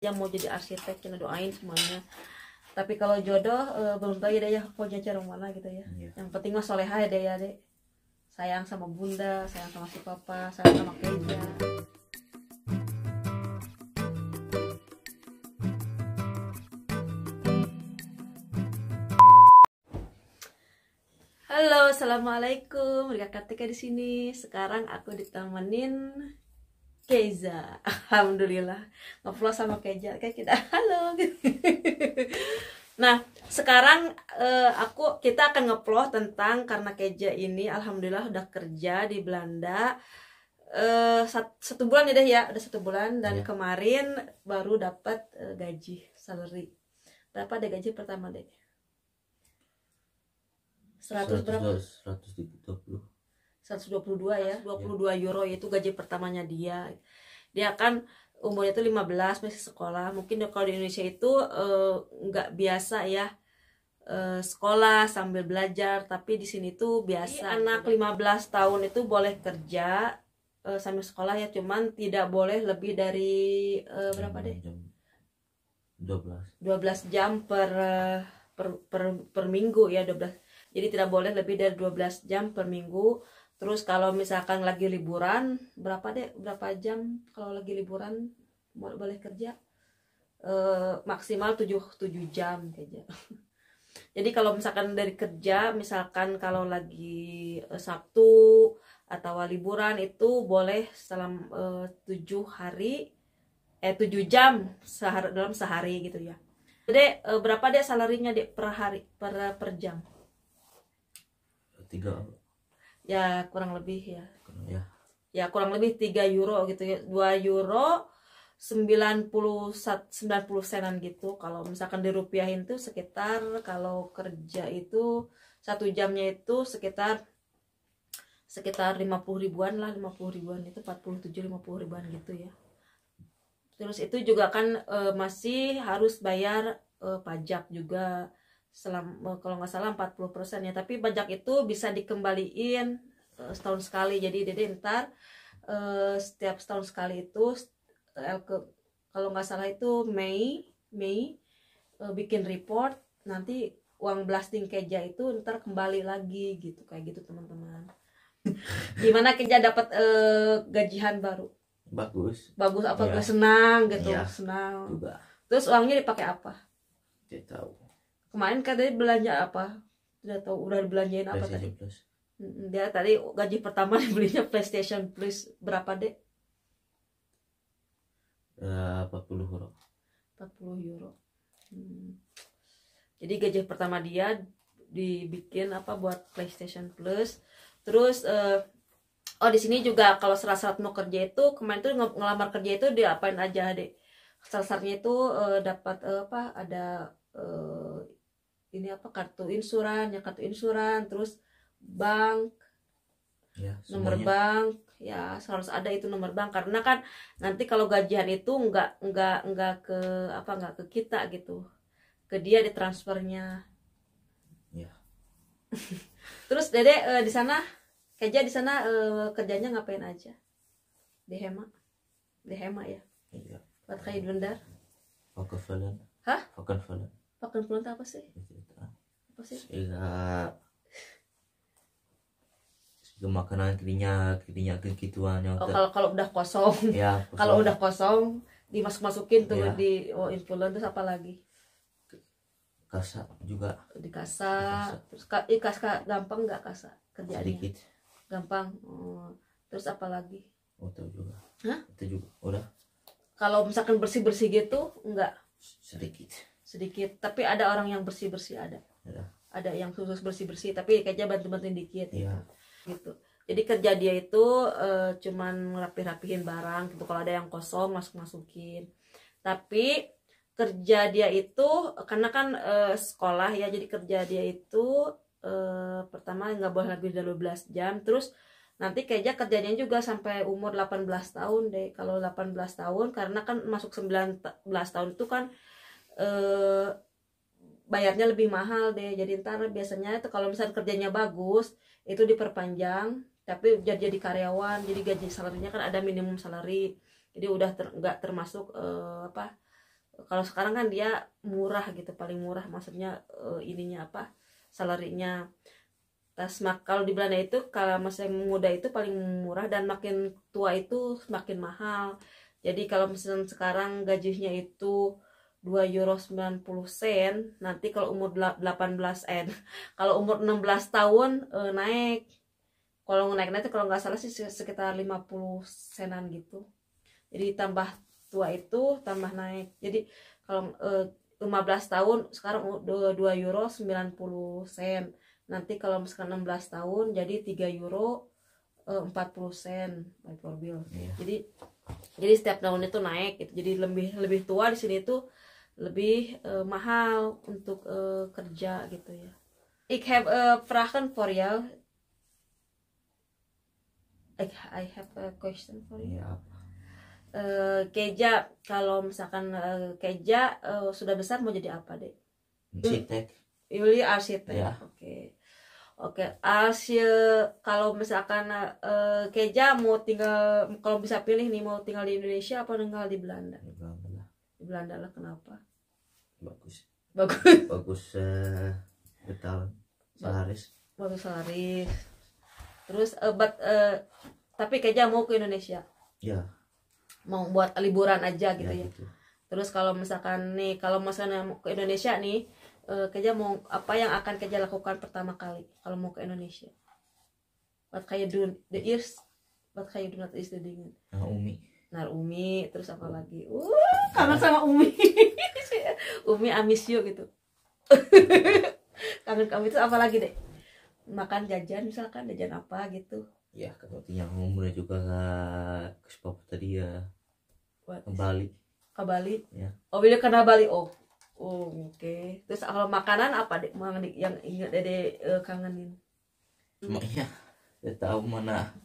yang mau jadi arsitek, kita doain semuanya. Tapi kalau jodoh belum tahu ya deh ya, pokoknya cara mana gitu ya. Yang penting mah solehah ya deh ya deh. Sayang sama bunda, sayang sama si papa, sayang sama Keja. Halo, assalamualaikum. Rika Kartika di sini. Sekarang aku ditemenin Keiza. Alhamdulillah. Ngevlog sama Keja kayak kita. Halo. Nah, sekarang kita akan ngevlog tentang karena Keja ini alhamdulillah udah kerja di Belanda. Satu bulan ya deh ya, udah 1 bulan dan kemarin baru dapat gaji salary. Berapa deh gaji pertama deh? 100 berapa? 122 ya, 22 euro itu gaji pertamanya dia. Dia kan umurnya itu 15, masih sekolah. Mungkin kalau di Indonesia itu nggak biasa ya sekolah sambil belajar, tapi di sini tuh biasa. Anak 15 tahun itu boleh kerja sambil sekolah ya, cuman tidak boleh lebih dari berapa deh? 12 jam per minggu ya, 12. Jadi tidak boleh lebih dari 12 jam per minggu. Terus kalau misalkan lagi liburan, berapa jam kalau lagi liburan boleh kerja? Maksimal 7 jam kerja. Jadi kalau misalkan dari kerja, misalkan kalau lagi Sabtu atau liburan itu boleh selama 7 jam dalam sehari gitu ya. Jadi berapa deh salarinya deh per hari per jam? 3 ya kurang lebih ya kurang lebih 3 euro gitu ya, 2 euro 90 senan gitu. Kalau misalkan dirupiahin tuh sekitar, kalau kerja itu 1 jamnya itu sekitar 50 ribuan lah, 50 ribuan itu 47 50 ribuan gitu ya. Terus itu juga kan masih harus bayar pajak juga kalau nggak salah 40% ya, tapi pajak itu bisa dikembaliin setahun sekali. Jadi dede ntar setiap setahun sekali itu kalau nggak salah itu Mei bikin report, nanti uang blasting Keja itu ntar kembali lagi gitu, kayak gitu teman-teman. Gimana Keja dapat gajian baru? Bagus Apa gue senang gitu, senang juga. Terus uangnya dipakai apa? Tidak tahu. Kemarin katanya belanja apa? Tidak tahu udah dibelanjain apa tadi? Plus. Dia tadi gaji pertama belinya PlayStation Plus berapa deh? 40 euro. 40 euro. Jadi gaji pertama dia dibikin apa buat PlayStation Plus. Terus di sini juga kalau syarat mau kerja itu, kemarin tuh ngelamar kerja itu diapain aja deh? Syaratnya itu dapat ada ini kartu insuran, terus bank, nomor bank ya, harus ada itu nomor bank, karena kan nanti kalau gajian itu nggak ke kita gitu, ke dia ditransfernya ya. Terus dede di sana kerja kerjanya ngapain aja? Di Hema ya. Iya. Buat kayak bundar. Vakkenvulen. Hah? Vakkenvulen. Vakkenvulen itu apa sih? Makanan kirinya kegituan yang kalau udah kosong ya, kalau udah kosong dimasuk-masukin tuh di influencer. Terus apa lagi? Kasa juga di kasa. Terus kasa gampang nggak kasa kerjaannya? Sedikit gampang. Terus apa lagi? Tahu juga. Hah? Itu juga udah. Kalau misalkan bersih gitu enggak? Sedikit, tapi ada orang yang bersih ada yang khusus bersih, tapi kayaknya bantu-bantuin dikit gitu. Jadi kerja dia itu cuman ngerapih-rapihin barang gitu, kalau ada yang kosong masukin. Tapi kerja dia itu karena kan sekolah ya, jadi kerja dia itu pertama nggak boleh lebih dari 12 jam. Terus nanti kayaknya kerjanya juga sampai umur 18 tahun deh. Kalau 18 tahun, karena kan masuk 19 tahun itu kan bayarnya lebih mahal deh. Jadi ntar biasanya itu kalau misalnya kerjanya bagus itu diperpanjang, tapi jadi karyawan, jadi gaji salarinya kan ada minimum salary, jadi udah nggak termasuk Kalau sekarang kan dia murah gitu, paling murah maksudnya ininya apa, salarinya. Kalau di Belanda itu kalau masih muda itu paling murah dan makin tua itu semakin mahal. Jadi kalau misalnya sekarang gajinya itu 2 euro 90 sen, nanti kalau umur 18 kalau umur 16 tahun naik. Kalau naik itu kalau nggak salah sih sekitar 50 senan gitu. Jadi tambah tua itu tambah naik. Jadi kalau 15 tahun sekarang 2 euro 90 sen. Nanti kalau misalkan 16 tahun jadi 3 euro 40 sen per bill. Iya. Jadi setiap tahun itu naik gitu. Jadi lebih tua di sini tuh lebih mahal untuk kerja gitu ya. Ik heb vragen voor jou. I have a question for you. Iya. Keja, kalau misalkan Keja sudah besar mau jadi apa, Dek? Arsitek. Yuli arsitek. Ya. Oke. Kalau misalkan Keja mau tinggal, kalau bisa pilih nih mau tinggal di Indonesia apa tinggal di Belanda? Di Belanda lah, kenapa? Bagus. Betal. Salaris. Bagus salaris. Terus tapi Keja mau ke Indonesia. Ya. Mau buat liburan aja gitu ya. Gitu. Terus kalau misalkan mau ke Indonesia nih, Keja mau apa yang akan Keja lakukan pertama kali kalau mau ke Indonesia? What can you do the ears? What can you do not is the dingin? Umi, terus apa lagi? Kangen sama Umi. Umi, I miss you gitu. Kangen kamu itu apa lagi, Dek? Makan jajan misalkan, jajan apa gitu. Ya, kalau yang umurnya juga ke Papua tadi ya. Ke Bali. Ya. Oh, bila karena Bali. Oh, oke. Terus kalau makanan apa, Dek? Yang ingat Dede kangenin? Cuma ya, saya tahu mana.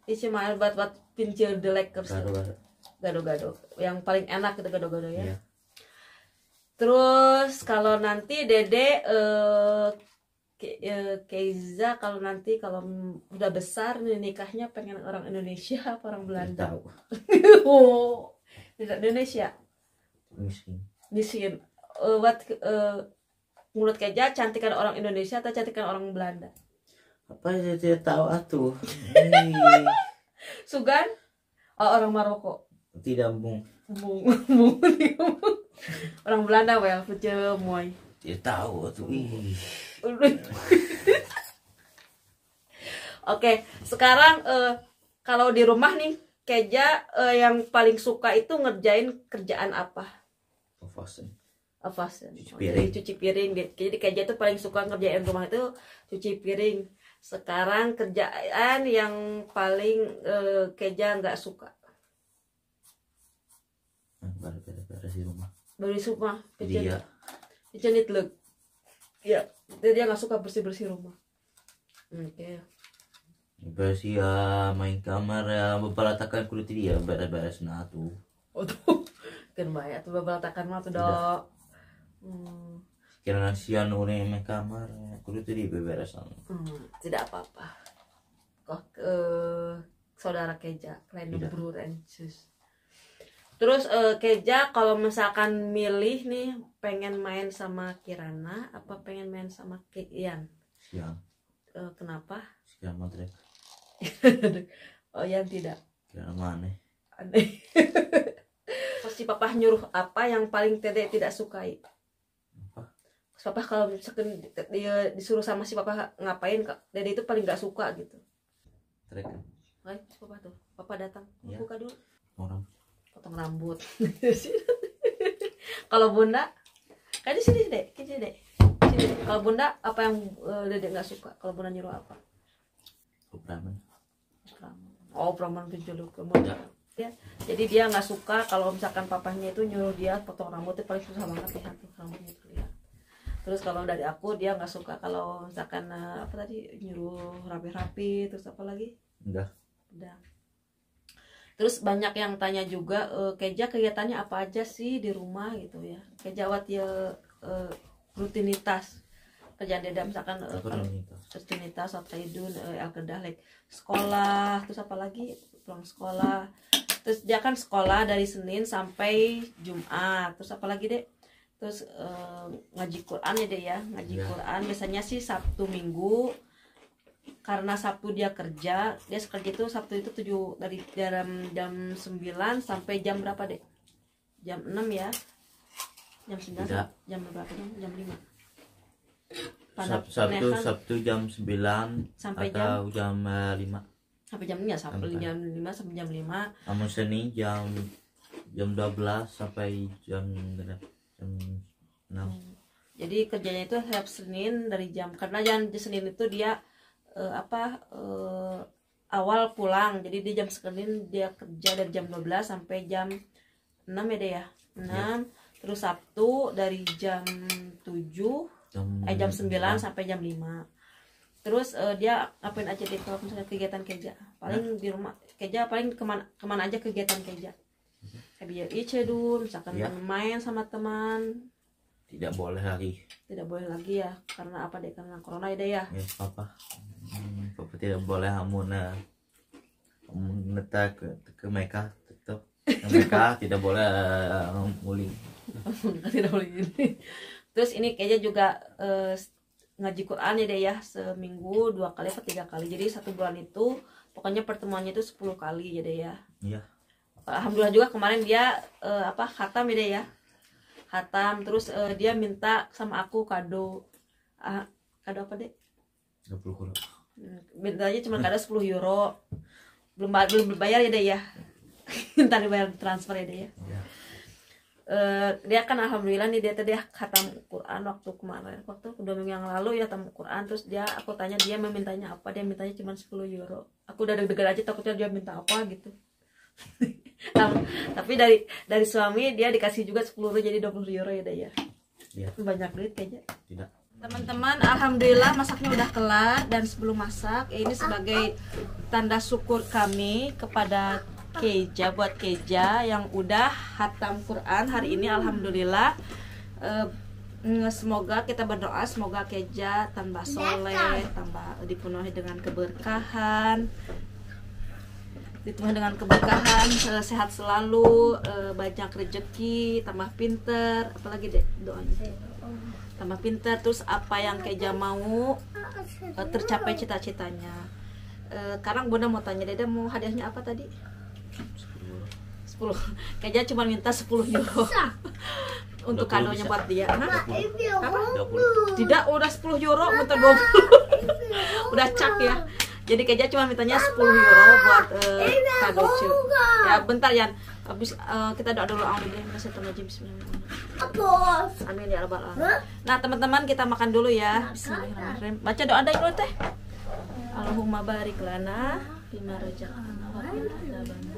Ini cuma buat pincir the lekkers. Gado-gado. Yang paling enak itu gado-gado ya. Iya. Terus kalau nanti Dede Keiza kalau udah besar nih nikahnya pengen orang Indonesia apa orang Belanda? Tahu. Tidak Indonesia. Miskin. Menurut Keja cantikan orang Indonesia atau cantikan orang Belanda? Apa saya tidak tahu atuh. Sugan? Oh, orang Maroko. Tidak bung. Orang Belanda well, punya moy. Tidak tahu atuh. Oke, sekarang kalau di rumah nih Keja yang paling suka itu ngerjain kerjaan apa? Cuci piring. Jadi Keja tuh paling suka ngerjain rumah itu cuci piring. Sekarang kerjaan yang paling Keja nggak suka. Beres di rumah. Beres rumah. Dia. Dicenit leg. Ya, dia nggak suka bersih rumah. Oke. Bersih ya, main kamar ya, beberatakan kulit dia beres-beres nah tuh. Oh tuh, kan banyak tuh beberatakan mah tuh dok. Kira sian udah main kamar kulit dia beberesan. Tidak apa-apa. Kok saudara Keja, klein brur and sis. Terus Keja kalau misalkan milih nih pengen main sama Kirana apa pengen main sama Ian? Siang. Kenapa? Siang matre. Oh, Ian tidak. Kirana aneh. Pasti papa nyuruh apa yang paling Dede tidak sukai? Apa? Papa kalau misalkan dia disuruh sama si papa ngapain, Dede itu paling nggak suka gitu. Trek. Papa tuh, papa datang. Ya. Buka dulu. Potong rambut. Kalau Bunda, kan di sini Dek, Dek. Kalau Bunda apa yang Dede nggak suka? Kalau Bunda nyuruh apa? Praman penjeluk kemudian. Ya. Jadi dia nggak suka kalau misalkan papahnya itu nyuruh dia potong rambut, itu paling susah banget lihat tuh rambutnya terlihat. Terus kalau dari aku dia nggak suka kalau misalkan apa tadi nyuruh rapi-rapi, terus apa lagi? Udah. Terus banyak yang tanya juga Keja kegiatannya apa aja sih di rumah gitu ya. Keja wat ya rutinitas kerjaan Deda misalkan rutinitas atau idun alkedah like sekolah, terus apa lagi pulang sekolah, Terus dia kan sekolah dari Senin sampai Jumat. Terus apalagi deh? Terus ngaji Quran ya deh ya, ngaji Quran biasanya sih Sabtu Minggu. Karena Sabtu dia kerja itu Sabtu itu dari jam 9 sampai jam berapa deh? Jam 6 ya. Jam 9 jam berapa dong? Jam 5. Sabtu jam 9 sampai atau jam 5. Sampai jam 5 sampai jam 5 sampai jam 5. Namun Senin jam 12 sampai jam 6. Jadi kerjanya itu setiap Senin dari jam, karena Senin itu dia awal pulang. Jadi di jam Senin dia kerja dari jam 12 sampai jam 6 ya deh ya. 6. Terus Sabtu dari jam 7 jam 9 sampai jam 5. Terus dia ngapain aja deh kalau misalnya kegiatan Keja? Paling di rumah Keja paling kemana aja kegiatan Keja? Kayak Icedul, misalkan main sama teman. Tidak boleh lagi Ya, karena apa deh? Karena corona ya deh ya. Ya papa tidak boleh amun netak ke Mekah tetap Mekah tidak boleh muling. Tidak boleh ini. Terus ini Keja juga ngaji Quran ya deh ya, seminggu 2 kali atau 3 kali. Jadi 1 bulan itu pokoknya pertemuannya itu 10 kali ya deh ya. Iya. Alhamdulillah juga kemarin dia khatam ya deh ya. Khatam, terus dia minta sama aku kado. Kado apa deh? 20 euro. Mintanya cuma kado 10 euro. Belum bayar ya deh ya. Minta dibayar transfer ya deh ya. Iya. Dia kan alhamdulillah nih dia tadi khatam Quran waktu 2 minggu yang lalu ya, khatam Quran. Terus aku tanya dia memintanya apa, dia mintanya cuma 10 euro. Aku udah deg-degan aja takutnya dia minta apa gitu. Tapi dari suami dia dikasih juga 10 euro, jadi 20 euro ya deh ya. Banyak duit kayaknya. Tidak. Teman-teman, alhamdulillah masaknya udah kelar. Dan sebelum masak ini sebagai tanda syukur kami kepada Keja, buat Keja yang udah khatam Quran hari ini, alhamdulillah. Semoga kita berdoa semoga Keja tambah soleh, tambah dipenuhi dengan keberkahan, sehat selalu, banyak rezeki, tambah pinter, apalagi deh doanya, tambah pinter. Terus apa yang Keja mau tercapai cita-citanya. Sekarang Bunda mau tanya, Dede mau hadiahnya apa tadi? 10. Kayaknya cuma minta 10 euro untuk kadonya buat dia. Apa? Tidak, udah 10 euro minta 20. Udah cak ya. Jadi kayaknya cuma mintanya 10 euro buat kado cuy. Ya bentar Yan. Habis kita doa dulu. Amin ya rabbal alamin. Nah teman-teman kita makan dulu ya. Bismillahirrahmanirrahim. Baca doa dulu teh. Allahumma barik lana bima razaqtana wa qina adzabannar.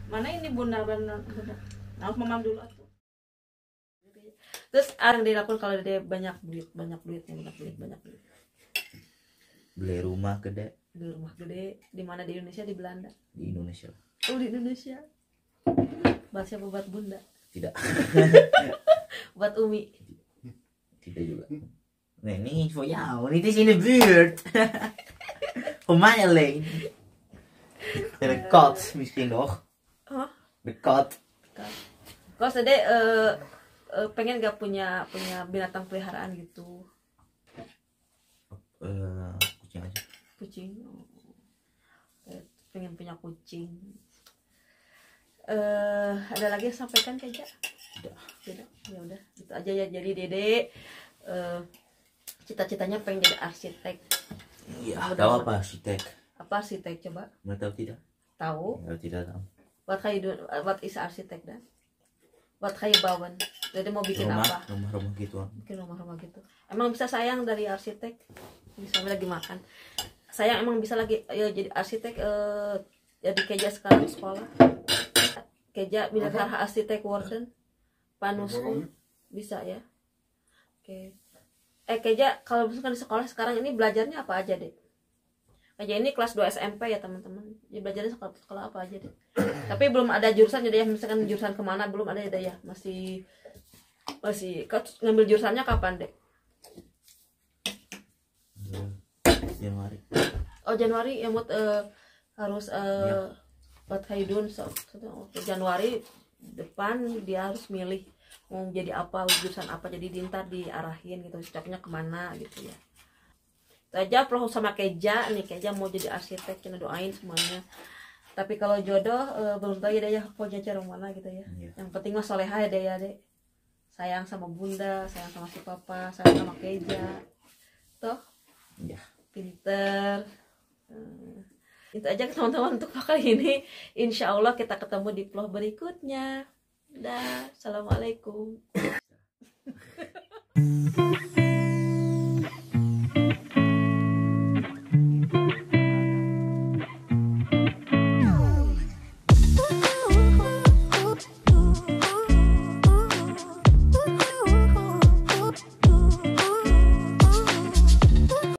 Mana ini bunda. Nah, mamam dulu atuh. Terus yang dilakukan kalau dia banyak duit. Beli rumah gede. Di mana? Di Indonesia, di Belanda? Di Indonesia. Oh, di Indonesia. Buat siapa? Buat bunda? Tidak. Buat Umi? Tidak juga. Nee, niet voor jou, niet eens in de buurt. Voor mij alleen. En de kat misschien nog. De kat. Kalau Dede pengen gak punya binatang peliharaan gitu? Kucing aja. Kucing. Pengen punya kucing. Ada lagi yang sampaikan Keja? Tidak. Ya udah, itu aja ya. Jadi Dede cita-citanya pengen jadi arsitek. Iya, tahu apa arsitek? Apa arsitek coba? Mau tahu tidak? Tahu. Ya, tidak tahu. Buat isa arsitek dan buat kayu bawan. Jadi mau bikin apa? Rumah gitu. Bikin rumah gitu. Emang bisa sayang dari arsitek? Bisa lagi makan. Sayang emang bisa lagi ya jadi arsitek jadi Keja sekarang sekolah. Keja bila arsitek Warden Panusku bisa ya. Oke. Keja kalau misalkan di sekolah sekarang ini belajarnya apa aja deh? Keja ini kelas 2 SMP ya teman-teman. Jadi belajarnya sekolah apa aja deh? Tapi belum ada jurusan jadi ya, misalkan jurusan kemana belum ada ya, masih ngambil jurusannya kapan deh? Januari. Oh Januari ya mut harus buat Haidun Januari depan dia harus milih mau jadi apa, jurusan apa, jadi dintar diarahin gitu stepnya kemana gitu ya. Itu aja Ploh sama Keja nih, Keja mau jadi arsitek, kita doain semuanya. Tapi kalau jodoh belum tahu ya deh ya mau cara mana gitu ya. Yang penting mah soleha ya deh ya deh. Sayang sama bunda, sayang sama si papa, sayang sama Keja. Toh? Ya. Pinter. Itu aja teman-teman untuk kali ini. Insya Allah kita ketemu di vlog berikutnya. Dah, assalamualaikum.